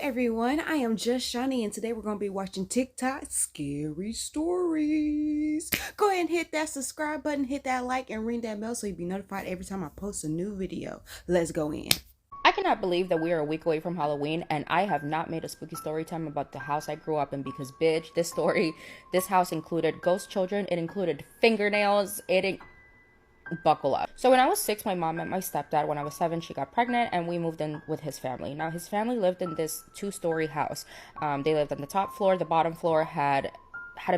everyone, I am just Shani and today we're going to be watching TikTok scary stories. Go ahead and hit that subscribe button, hit that like, and ring that bell so you'll be notified every time I post a new video. Let's go in. I cannot believe that we are a week away from Halloween and I have not made a spooky story time about the house I grew up in because, bitch, this house included ghost children, it included fingernails, buckle up. So when I was 6, my mom met my stepdad. When I was 7, she got pregnant and we moved in with his family. Now, his family lived in this 2-story house. They lived on the top floor. The bottom floor hadn't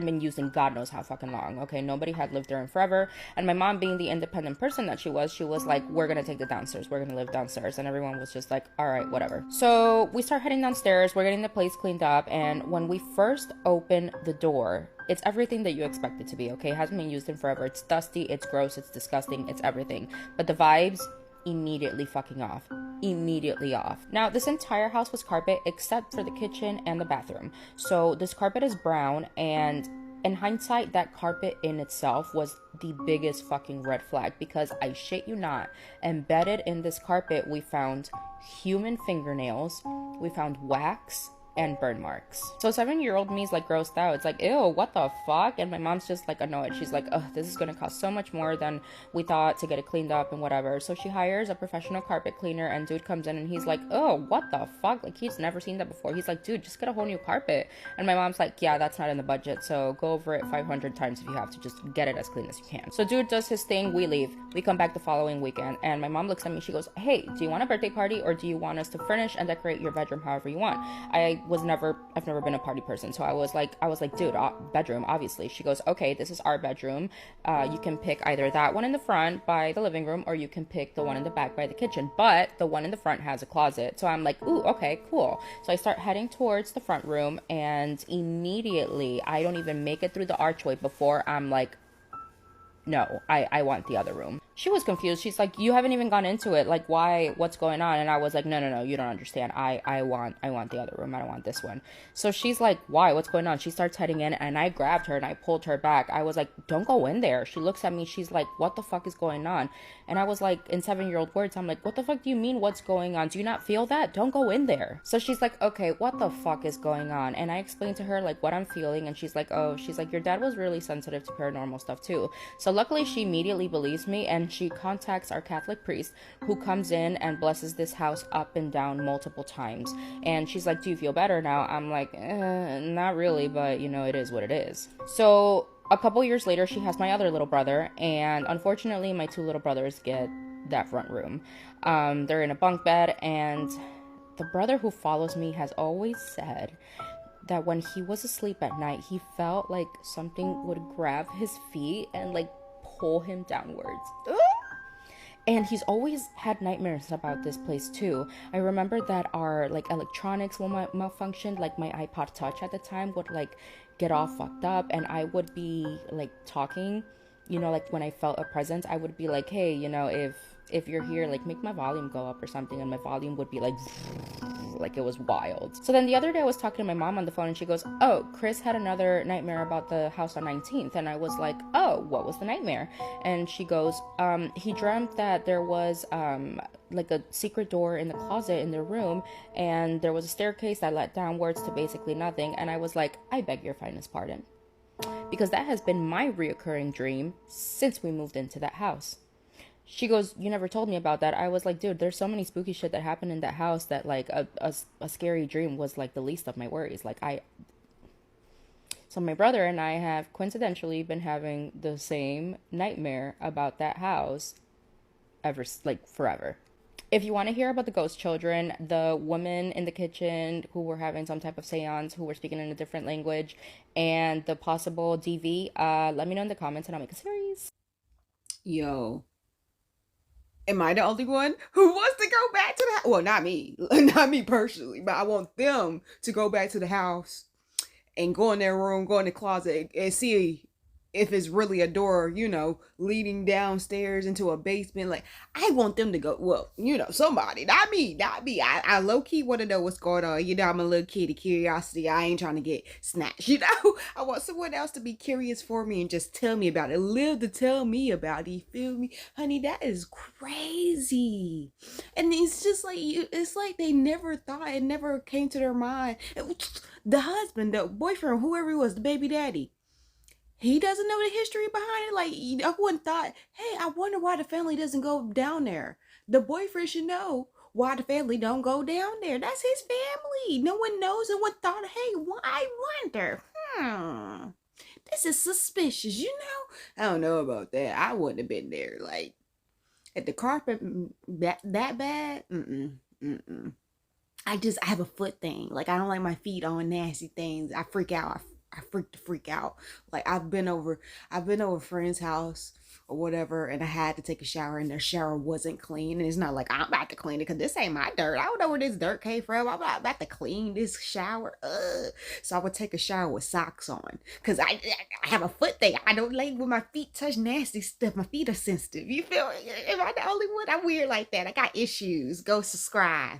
been used in God knows how fucking long. Okay, nobody had lived there in forever. And my mom, being the independent person that she was like, we're gonna take the downstairs. We're gonna live downstairs. And everyone was just like, all right, whatever. So we start heading downstairs. We're getting the place cleaned up. And when we first open the door, it's everything that you expect it to be. Okay, it hasn't been used in forever. It's dusty. It's gross. It's disgusting. It's everything. But the vibes immediately fucking off. Immediately off. Now, this entire house was carpet except for the kitchen and the bathroom. So this carpet is brown, and in hindsight, that carpet in itself was the biggest fucking red flag because I shit you not, embedded in this carpet we found human fingernails, we found wax, and burn marks. So 7-year-old me is like grossed out. It's like, ew, what the fuck? And my mom's just like annoyed. She's like, ugh, this is gonna cost so much more than we thought to get it cleaned up and whatever. So she hires a professional carpet cleaner, and dude comes in and he's like, oh, what the fuck? Like, he's never seen that before. He's like, dude, just get a whole new carpet. And my mom's like, yeah, that's not in the budget, so go over it 500 times if you have to. Just get it as clean as you can. So dude does his thing, we leave. We come back the following weekend, and my mom looks at me, she goes, hey, do you want a birthday party or do you want us to furnish and decorate your bedroom however you want? I've never been a party person, so I was like, dude, bedroom, obviously. She goes, okay, this is our bedroom. You can pick either that one in the front by the living room, or you can pick the one in the back by the kitchen. But the one in the front has a closet. So I'm like, ooh, okay, cool. So I start heading towards the front room, and immediately, I don't even make it through the archway before I'm like, no, I want the other room. She was confused. She's like, you haven't even gone into it. Like, why? What's going on? And I was like, no, you don't understand. I want the other room. I don't want this one. So she's like, why? What's going on? She starts heading in, and I grabbed her and I pulled her back. I was like, don't go in there. She looks at me. She's like, what the fuck is going on? And I was like, in 7-year-old words, I'm like, what the fuck do you mean what's going on? Do you not feel that? Don't go in there. So she's like, okay, what the fuck is going on? And I explained to her like what I'm feeling, and she's like, your dad was really sensitive to paranormal stuff too. So luckily she immediately believes me, and she contacts our Catholic priest, who comes in and blesses this house up and down multiple times. And she's like, do you feel better now? I'm like, not really, but it is what it is. So a couple years later, she has my other little brother, and unfortunately my 2 little brothers get that front room. They're in a bunk bed, and the brother who follows me has always said that when he was asleep at night, he felt like something would grab his feet and like pull him downwards. And he's always had nightmares about this place too. I remember that our like electronics will malfunction. Like my iPod Touch at the time would like get all fucked up, and I would be like talking, like when I felt a presence, I would be like, hey, if you're here, like make my volume go up or something, and my volume would be like it was wild. So then the other day I was talking to my mom on the phone, and she goes, oh, Chris had another nightmare about the house on 19th. And I was like, oh, what was the nightmare? And she goes, he dreamt that there was like a secret door in the closet in their room, and there was a staircase that led downwards to basically nothing. And I was like, I beg your finest pardon, because that has been my reoccurring dream since we moved into that house. She goes, you never told me about that. I was like, dude, there's so many spooky shit that happened in that house that like a scary dream was like the least of my worries. So my brother and I have coincidentally been having the same nightmare about that house forever. If you want to hear about the ghost children, the women in the kitchen who were having some type of seance, who were speaking in a different language, and the possible DV, let me know in the comments and I'll make a series. Yo, am I the only one who wants to go back to the house? Well, not me. Not me personally, but I want them to go back to the house and go in their room, go in the closet, and see if it's really a door, leading downstairs into a basement. Like, I want them to go, well, somebody, not me, not me. I low-key want to know what's going on. I'm a little kid of curiosity. I ain't trying to get snatched, I want someone else to be curious for me and just tell me about it. Live to tell me about it, you feel me? Honey, that is crazy. And it's just like, it's like they never thought, it never came to their mind. The husband, the boyfriend, whoever he was, the baby daddy, he doesn't know the history behind it. Like, I wouldn't thought, hey, I wonder why the family doesn't go down there. The boyfriend should know why the family don't go down there. That's his family. No one knows. And one thought, hey, I wonder. This is suspicious, I don't know about that. I wouldn't have been there. Like, at the carpet that bad. I have a foot thing. Like, I don't like my feet on nasty things. I freak out. I freak out. Like, I've been over a friend's house or whatever, and I had to take a shower, and their shower wasn't clean. And it's not like I'm about to clean it, because this ain't my dirt. I don't know where this dirt came from. I'm not about to clean this shower. So I would take a shower with socks on, because I have a foot thing. I don't like when my feet touch nasty stuff. My feet are sensitive. You feel me? Am I the only one? I'm weird like that. I got issues. Go subscribe.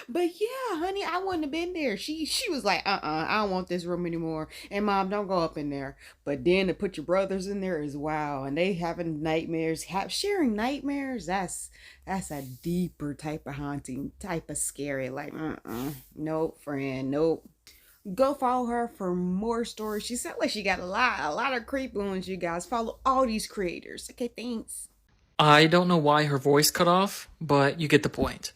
But yeah, honey, I wouldn't have been there. She was like, I don't want this room anymore. And Mom, don't go up in there. But then to put your brothers in there is wow. And they having nightmares, sharing nightmares. That's a deeper type of haunting, type of scary. Like, nope, friend, nope. Go follow her for more stories. She sounds like she got a lot of creep wounds. You guys follow all these creators. Okay, thanks. I don't know why her voice cut off, but you get the point.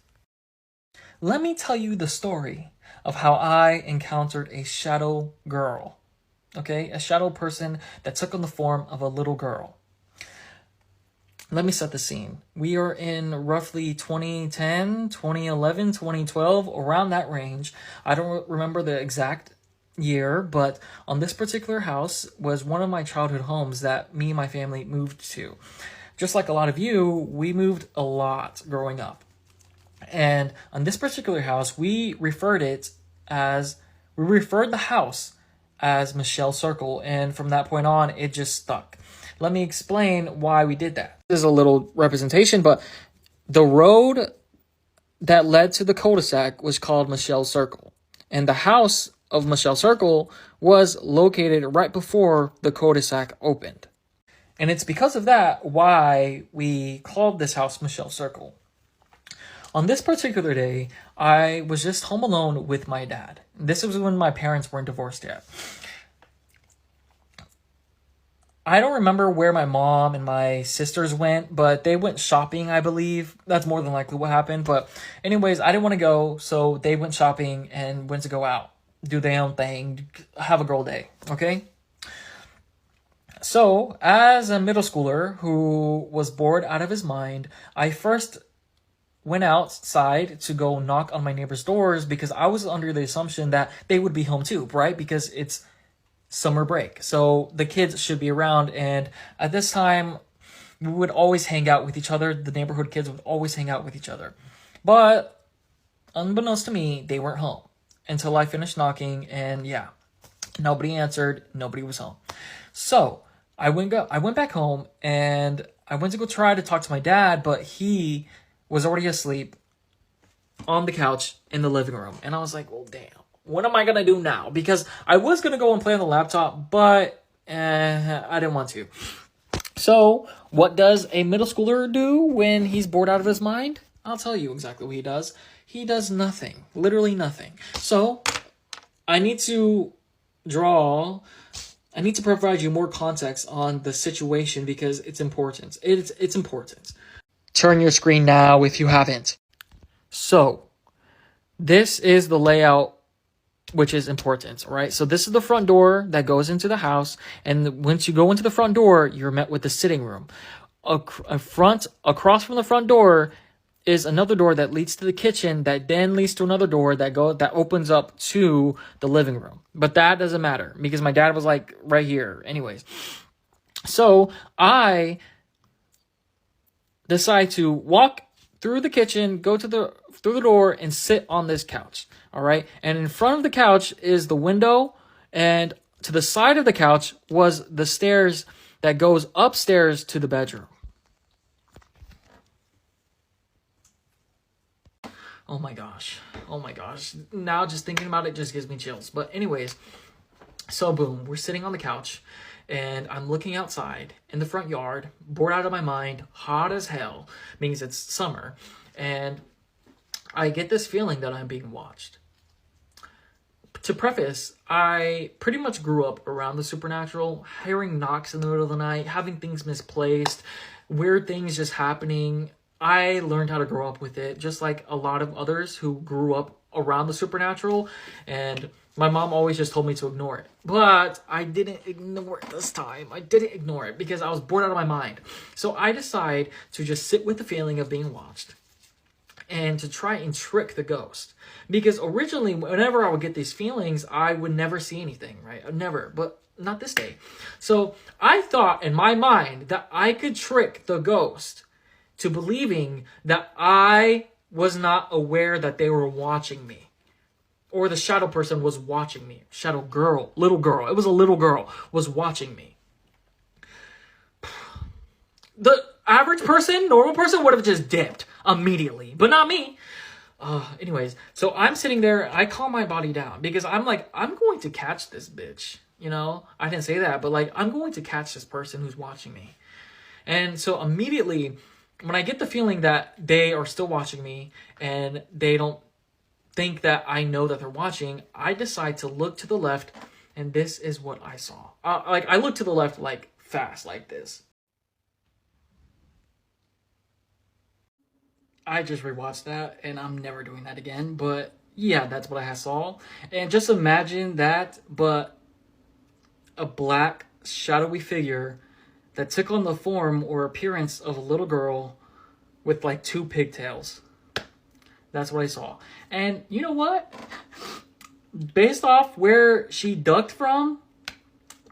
Let me tell you the story of how I encountered a shadow girl. Okay, a shadow person that took on the form of a little girl. Let me set the scene. We are in roughly 2010, 2011, 2012, around that range. I don't remember the exact year, but on this particular house was one of my childhood homes that me and my family moved to. Just like a lot of you, we moved a lot growing up. And on this particular house, we referred the house as Michelle Circle, and from that point on, it just stuck. Let me explain why we did that. This is a little representation, but the road that led to the cul-de-sac was called Michelle Circle, and the house of Michelle Circle was located right before the cul-de-sac opened. And it's because of that why we called this house Michelle Circle. On this particular day, I was just home alone with my dad. This was when my parents weren't divorced yet. I don't remember where my mom and my sisters went, but they went shopping, I believe. That's more than likely what happened. But anyways, I didn't want to go, so they went shopping and went to go out, do their own thing, have a girl day, okay? So, as a middle schooler who was bored out of his mind, I first went outside to go knock on my neighbor's doors because I was under the assumption that they would be home too, right? Because it's summer break. So the kids should be around. And at this time, we would always hang out with each other. The neighborhood kids would always hang out with each other. But unbeknownst to me, they weren't home until I finished knocking. And yeah, nobody answered. Nobody was home. So I went back home and I went to go try to talk to my dad, but he was already asleep on the couch in the living room. And I was like, well, damn, what am I going to do now? Because I was going to go and play on the laptop, but I didn't want to. So what does a middle schooler do when he's bored out of his mind? I'll tell you exactly what he does. He does nothing, literally nothing. So I need to provide you more context on the situation because it's important. It's important. Turn your screen now if you haven't. So, this is the layout, which is important, right? So this is the front door that goes into the house, and once you go into the front door, you're met with the sitting room. Across from the front door is another door that leads to the kitchen, that then leads to another door that opens up to the living room. But that doesn't matter because my dad was like right here, anyways. So I decide to walk through the kitchen, go through the door, and sit on this couch. All right. And in front of the couch is the window, and to the side of the couch was the stairs that goes upstairs to the bedroom. Oh my gosh. Oh my gosh. Now just thinking about it just gives me chills. But anyways, so boom, we're sitting on the couch and I'm looking outside in the front yard, bored out of my mind, hot as hell, means it's summer. And I get this feeling that I'm being watched. To preface, I pretty much grew up around the supernatural, hearing knocks in the middle of the night, having things misplaced, weird things just happening. I learned how to grow up with it, just like a lot of others who grew up around the supernatural, and my mom always just told me to ignore it. But I didn't ignore it this time. I didn't ignore it because I was bored out of my mind. So I decide to just sit with the feeling of being watched and to try and trick the ghost. Because originally, whenever I would get these feelings, I would never see anything, right? Never, but not this day. So I thought in my mind that I could trick the ghost to believing that I was not aware that they were watching me. Or the shadow person was watching me. Shadow girl, little girl. It was a little girl was watching me. The average person, normal person would have just dipped immediately, but not me. Anyways, so I'm sitting there. I calm my body down because I'm like, I'm going to catch this bitch. You know, I didn't say that, but like, I'm going to catch this person who's watching me. And so immediately, when I get the feeling that they are still watching me and they don't think that I know that they're watching, I decide to look to the left, and this is what I saw. I looked to the left like fast, like this. I just rewatched that, and I'm never doing that again. But yeah, that's what I saw. And just imagine that, but a black, shadowy figure that took on the form or appearance of a little girl with like 2 pigtails. That's what I saw. And you know what? Based off where she ducked from,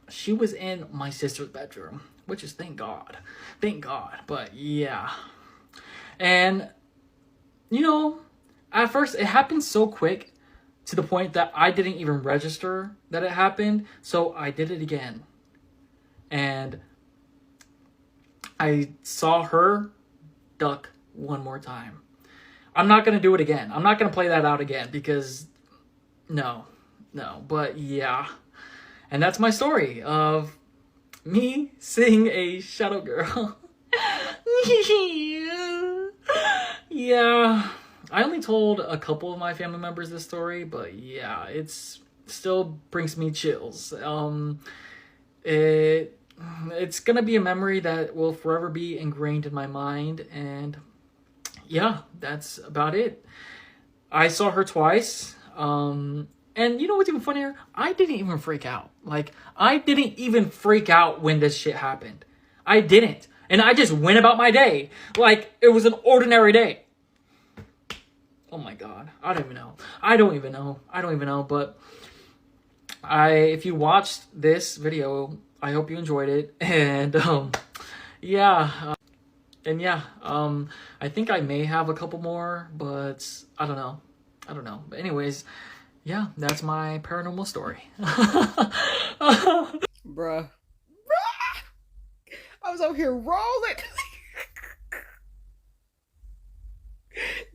she was in my sister's bedroom, which is thank God. Thank God. But yeah. And you know, at first it happened so quick to the point that I didn't even register that it happened. So I did it again. And I saw her duck one more time. I'm not going to do it again. I'm not going to play that out again because no. But yeah. And that's my story of me seeing a shadow girl. Yeah. I only told a couple of my family members this story, but yeah, it's still brings me chills. It's gonna be a memory that will forever be ingrained in my mind, and yeah, that's about it. I saw her twice, and you know what's even funnier? I didn't even freak out. Like, I didn't even freak out when this shit happened. I didn't. And I just went about my day like it was an ordinary day. Oh my God. I don't even know. But if you watched this video, I hope you enjoyed it. And yeah. I think I may have a couple more, but I don't know. But anyways, yeah, that's my paranormal story. Bruh. I was over here rolling.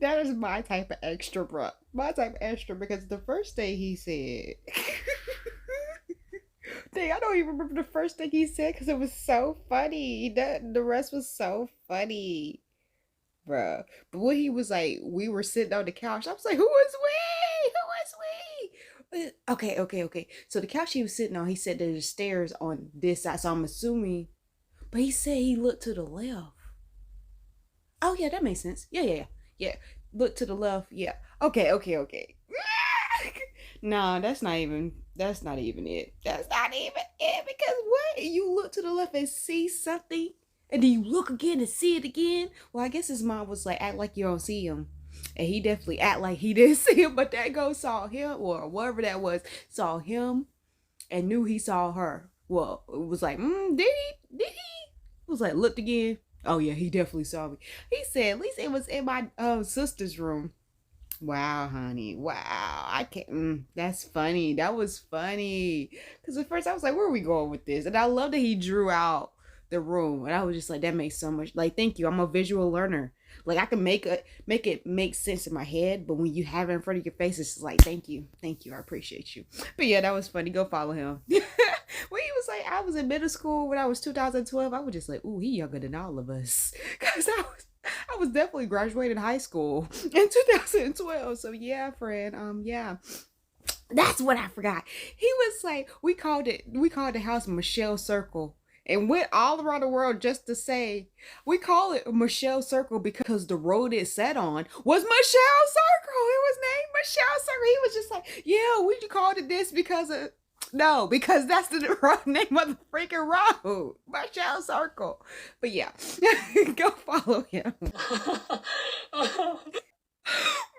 That is my type of extra, bruh. My type of extra, because the first thing he said. Dang, I don't even remember the first thing he said because it was so funny. The rest was so funny, bruh. But when he was like, we were sitting on the couch, I was like, who is we? Who is we? Okay. So the couch he was sitting on, he said there's stairs on this side, so I'm assuming. But he said he looked to the left. Oh yeah, that makes sense. Yeah. Look to the left. Yeah. Okay. Nah, that's not even it. That's not even it. Because what? You look to the left and see something, and then you look again and see it again. Well, I guess his mom was like, act like you don't see him. And he definitely act like he didn't see him, but that ghost saw him, or whatever that was, saw him and knew he saw her. Well, it was like, did he? It was like, looked again. Oh yeah, he definitely saw me. He said, at least it was in my sister's room. Wow, honey. Wow. I can't. That's funny. That was funny. Because at first I was like, where are we going with this? And I love that he drew out the room. And I was just like, that makes so much. Like, thank you. I'm a visual learner. Like, I can make it make sense in my head. But when you have it in front of your face, it's just like, thank you. Thank you. I appreciate you. But yeah, that was funny. Go follow him. When he was like, I was in middle school when I was 2012. I was just like, ooh, he younger than all of us. Because I was definitely graduating high school in 2012. So yeah, friend. Yeah. That's what I forgot. He was like, we called the house Michelle Circle. And went all around the world just to say, we call it Michelle Circle because the road it set on was Michelle Circle. It was named Michelle Circle. He was just like, yeah, we called it this because that's the name of the freaking road. Michelle Circle. But yeah, go follow him.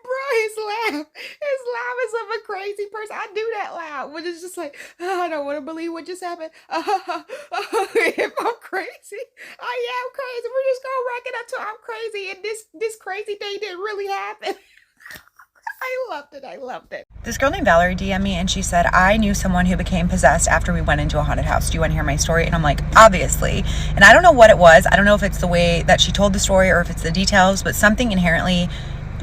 Bro, his laugh is of a crazy person. I do that loud, but it's just like, I don't want to believe what just happened. If I'm crazy, I am crazy. We're just gonna rack it up till I'm crazy, and this crazy thing didn't really happen. I loved it. This girl named Valerie DM'd me and she said, I knew someone who became possessed after we went into a haunted house. Do you want to hear my story? And I'm like, obviously. And I don't know what it was. I don't know if it's the way that she told the story or if it's the details, but something inherently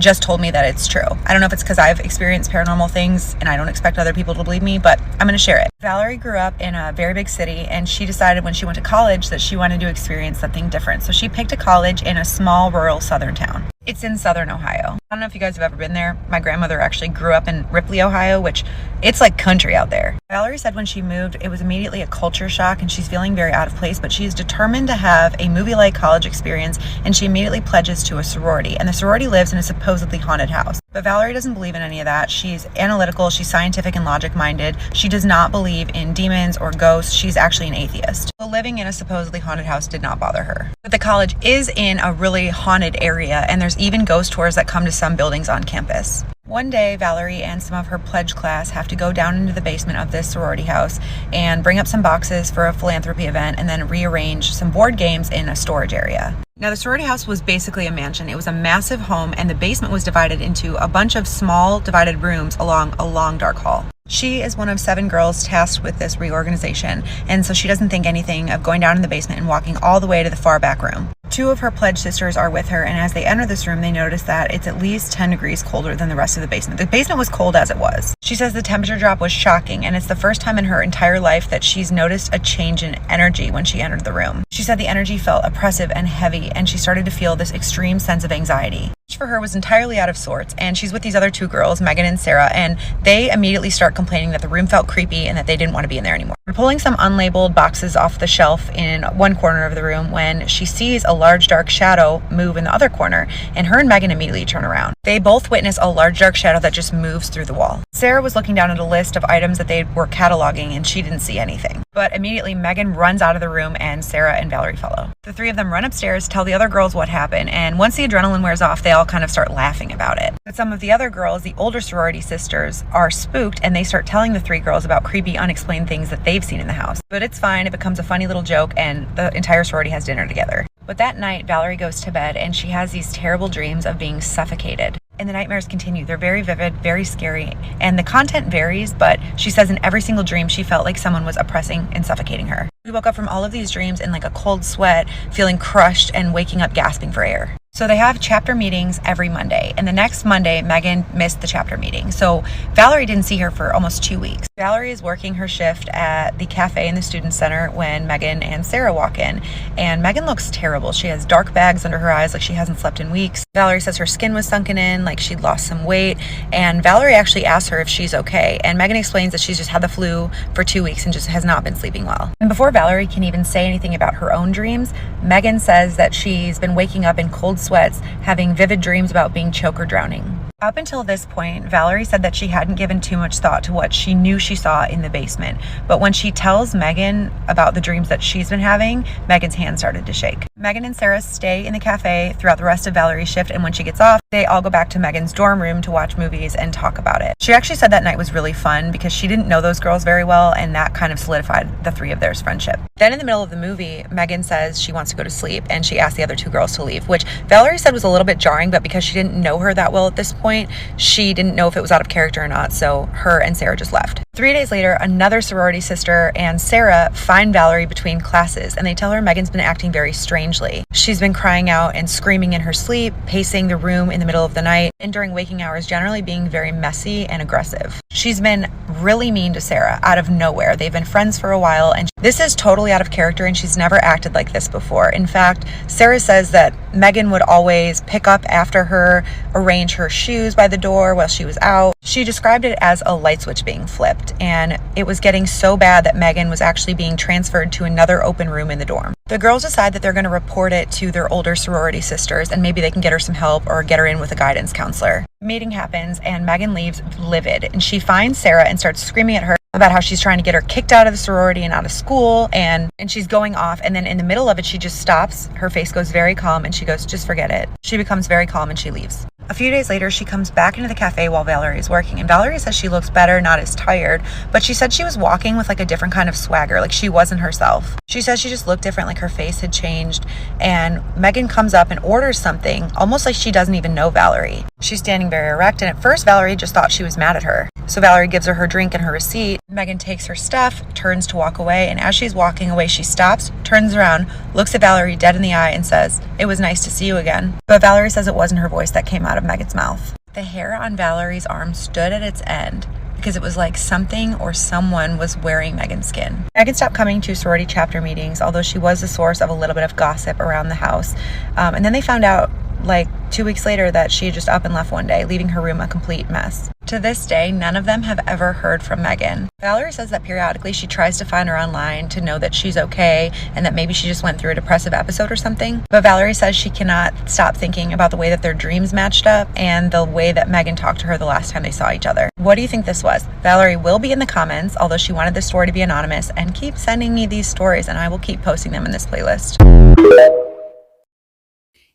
just told me that it's true. I don't know if it's because I've experienced paranormal things and I don't expect other people to believe me, but I'm going to share it. Valerie grew up in a very big city and she decided when she went to college that she wanted to experience something different. So she picked a college in a small rural southern town. It's in southern Ohio. I don't know if you guys have ever been there. My grandmother actually grew up in Ripley, Ohio, which it's like country out there. Valerie said when she moved, it was immediately a culture shock and she's feeling very out of place, but she's determined to have a movie-like college experience and she immediately pledges to a sorority. And the sorority lives in a supposedly haunted house. But Valerie doesn't believe in any of that. She's analytical, she's scientific and logic-minded. She does not believe in demons or ghosts. She's actually an atheist. So living in a supposedly haunted house did not bother her. But the college is in a really haunted area and there's even ghost tours that come to some buildings on campus. One day, Valerie and some of her pledge class have to go down into the basement of this sorority house and bring up some boxes for a philanthropy event and then rearrange some board games in a storage area. Now, the sorority house was basically a mansion. It was a massive home and the basement was divided into a bunch of small divided rooms along a long dark hall. She is one of 7 girls tasked with this reorganization, and so she doesn't think anything of going down in the basement and walking all the way to the far back room. 2 of her pledge sisters are with her, and as they enter this room, they notice that it's at least 10 degrees colder than the rest of the basement. The basement was cold as it was. She says the temperature drop was shocking, and it's the first time in her entire life that she's noticed a change in energy when she entered the room. She said the energy felt oppressive and heavy, and she started to feel this extreme sense of anxiety. For her was entirely out of sorts, and she's with these other 2 girls, Megan and Sarah, and they immediately start complaining that the room felt creepy and that they didn't want to be in there anymore. We're pulling some unlabeled boxes off the shelf in one corner of the room when she sees a large dark shadow move in the other corner, and her and Megan immediately turn around. They both witness a large dark shadow that just moves through the wall. Sarah was looking down at a list of items that they were cataloging and she didn't see anything. But immediately Megan runs out of the room and Sarah and Valerie follow. The 3 of them run upstairs, tell the other girls what happened, and once the adrenaline wears off, they all kind of start laughing about it. But some of the other girls, the older sorority sisters, are spooked and they start telling the 3 girls about creepy, unexplained things that they've seen in the house. But it's fine, it becomes a funny little joke and the entire sorority has dinner together. But that night, Valerie goes to bed and she has these terrible dreams of being suffocated. And the nightmares continue. They're very vivid, very scary, and the content varies, but she says in every single dream she felt like someone was oppressing and suffocating her. We woke up from all of these dreams in like a cold sweat, feeling crushed and waking up gasping for air. So they have chapter meetings every Monday, and the next Monday, Megan missed the chapter meeting. So Valerie didn't see her for almost 2 weeks. Valerie is working her shift at the cafe in the student center when Megan and Sarah walk in, and Megan looks terrible. She has dark bags under her eyes like she hasn't slept in weeks. Valerie says her skin was sunken in, like she'd lost some weight, and Valerie actually asks her if she's okay, and Megan explains that she's just had the flu for 2 weeks and just has not been sleeping well. And before Valerie can even say anything about her own dreams, Megan says that she's been waking up in cold sweats, having vivid dreams about being choked or drowning. Up until this point, Valerie said that she hadn't given too much thought to what she knew she saw in the basement. But when she tells Megan about the dreams that she's been having, Megan's hand started to shake. Megan and Sarah stay in the cafe throughout the rest of Valerie's shift, and when she gets off, They all go back to Megan's dorm room to watch movies and talk about it. She actually said that night was really fun because she didn't know those girls very well, and that kind of solidified the three of theirs friendship. Then in the middle of the movie, Megan says she wants to go to sleep, and she asked the other two girls to leave, which Valerie said was a little bit jarring, but because she didn't know her that well at this point, she didn't know if it was out of character or not, so her and Sarah just left. 3 days later, another sorority sister and Sarah find Valerie between classes, and they tell her Megan's been acting very strangely. She's been crying out and screaming in her sleep, pacing the room in the middle of the night, and during waking hours generally being very messy and aggressive. She's been really mean to Sarah out of nowhere. They've been friends for a while, and this is totally out of character, and she's never acted like this before. In fact, Sarah says that Megan would always pick up after her, arrange her shoes by the door while she was out. She described it as a light switch being flipped, and it was getting so bad that Megan was actually being transferred to another open room in the dorm. The girls decide that they're going to report it to their older sorority sisters, and maybe they can get her some help or get her in with a guidance counselor. Meeting happens, and Megan leaves livid, and she finds Sarah and starts screaming at her about how she's trying to get her kicked out of the sorority and out of school, and she's going off, and then in the middle of it, she just stops. Her face goes very calm, and she goes, "Just forget it." She becomes very calm, and she leaves. A few days later, she comes back into the cafe while Valerie is working, and Valerie says she looks better, not as tired, but she said she was walking with like a different kind of swagger, like she wasn't herself. She says she just looked different, like her face had changed, and Megan comes up and orders something, almost like she doesn't even know Valerie. She's standing very erect, and at first Valerie just thought she was mad at her. So Valerie gives her drink and her receipt. Megan takes her stuff, turns to walk away, and as she's walking away, she stops, turns around, looks at Valerie dead in the eye, and says, "It was nice to see you again." But Valerie says it wasn't her voice that came out of Megan's mouth. The hair on Valerie's arm stood at its end because it was like something or someone was wearing Megan's skin. Megan stopped coming to sorority chapter meetings, although she was the source of a little bit of gossip around the house. And then they found out like 2 weeks later that she had just up and left one day, leaving her room a complete mess. To this day, none of them have ever heard from Megan. Valerie says that periodically she tries to find her online to know that she's okay and that maybe she just went through a depressive episode or something. But Valerie says she cannot stop thinking about the way that their dreams matched up and the way that Megan talked to her the last time they saw each other. What do you think this was? Valerie will be in the comments, although she wanted this story to be anonymous, and keep sending me these stories and I will keep posting them in this playlist.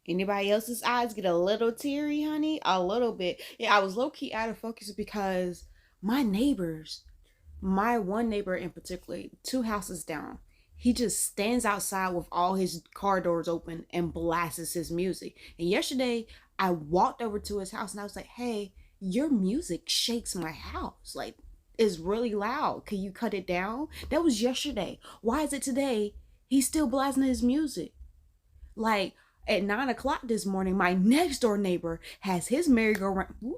Anybody else's eyes get a little teary, honey? A little bit. Yeah, I was low-key out of focus because my neighbors, my one neighbor in particular, 2 houses down, he just stands outside with all his car doors open and blasts his music. And yesterday, I walked over to his house and I was like, "Hey, your music shakes my house. Like, it's really loud. Can you cut it down?" That was yesterday. Why is it today he's still blasting his music? Like, at 9 o'clock this morning, my next door neighbor has his merry-go-round,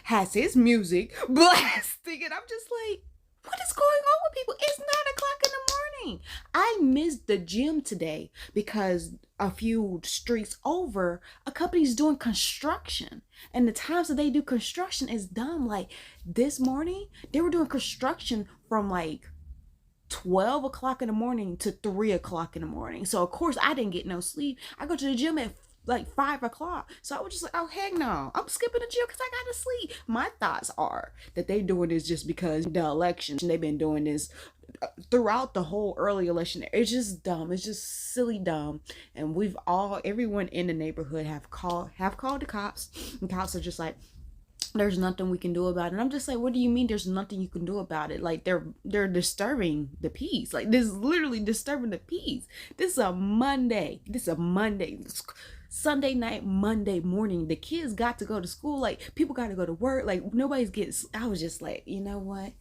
has his music blasting, and I'm just like, what is going on with people? It's 9 o'clock in the morning. I missed the gym today because a few streets over, a company's doing construction, and the times that they do construction is dumb. Like this morning, they were doing construction from like 12 o'clock in the morning to 3 o'clock in the morning. So of course I didn't get no sleep. I go to the gym at like 5 o'clock. So I was just like, oh heck no, I'm skipping the gym because I gotta sleep. My thoughts are that they doing this just because the election, they've been doing this throughout the whole early election. It's just dumb. It's just silly dumb. And everyone in the neighborhood have called the cops, and cops are just like, there's nothing we can do about it. And I'm just like, what do you mean there's nothing you can do about it? Like they're disturbing the peace. Like this is literally disturbing the peace. This is a Monday. Sunday night, Monday morning. The kids got to go to school. Like people got to go to work. Like nobody's getting. I was just like, you know what?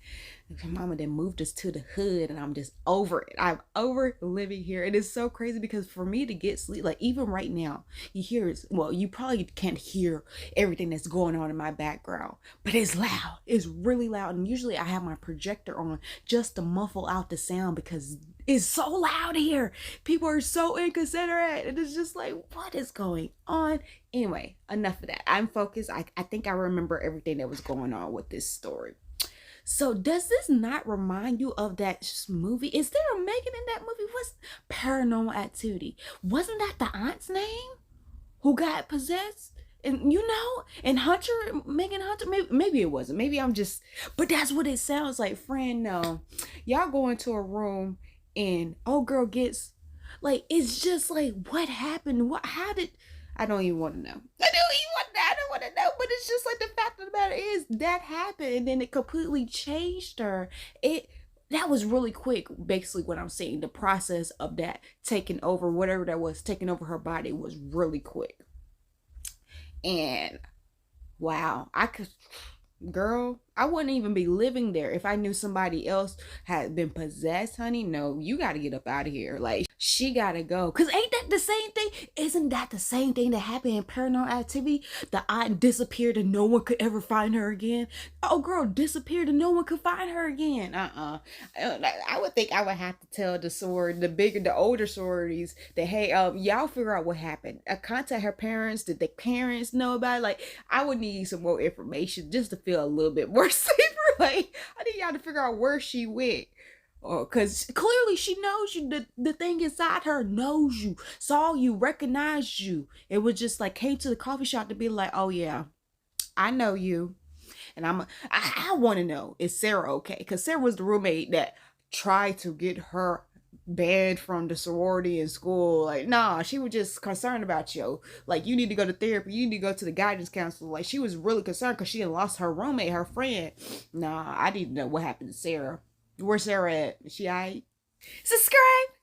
Mama then moved us to the hood and I'm just over it. I'm over living here. It is so crazy because for me to get sleep, like even right now, you probably can't hear everything that's going on in my background, but it's loud. It's really loud. And usually I have my projector on just to muffle out the sound because it's so loud here. People are so inconsiderate. And it's just like, what is going on? Anyway, enough of that. I'm focused. I think I remember everything that was going on with this story. So does this not remind you of that movie? Is there a Megan in that movie? What's Paranormal Activity? Wasn't that the aunt's name who got possessed? And and Megan Hunter, maybe it wasn't. Maybe I'm just, but that's what it sounds like. Friend, no. Y'all go into a room and old girl gets, like, it's just like, what happened? I don't even want to know. I don't to know, but it's just like the fact of the matter is that happened, and then it completely changed her. That was really quick. Basically, what I'm saying, the process of that taking over, whatever that was, taking over her body was really quick. And wow, girl, I wouldn't even be living there if I knew somebody else had been possessed, honey. No, you got to get up out of here. Like, she got to go. Because ain't that the same thing? Isn't that the same thing that happened in Paranormal Activity? The aunt disappeared and no one could ever find her again. Oh, girl, disappeared and no one could find her again. I would think I would have to tell the older sororities that, hey, y'all figure out what happened. Contact her parents. Did the parents know about it? Like, I would need some more information just to feel a little bit more safer. Like, I need y'all to figure out where she went. Because clearly she knows you. The thing inside her knows you, saw you, recognized you. It was just like came to the coffee shop to be like, oh yeah, I know you. And I want to know, is Sarah okay? Because Sarah was the roommate that tried to get her banned from the sorority in school. Like, nah, she was just concerned about you. Like, you need to go to therapy. You need to go to the guidance counselor. Like, she was really concerned because she had lost her roommate, her friend. Nah, I need to know what happened to Sarah. Where's Sarah at? Is she alright? Subscribe!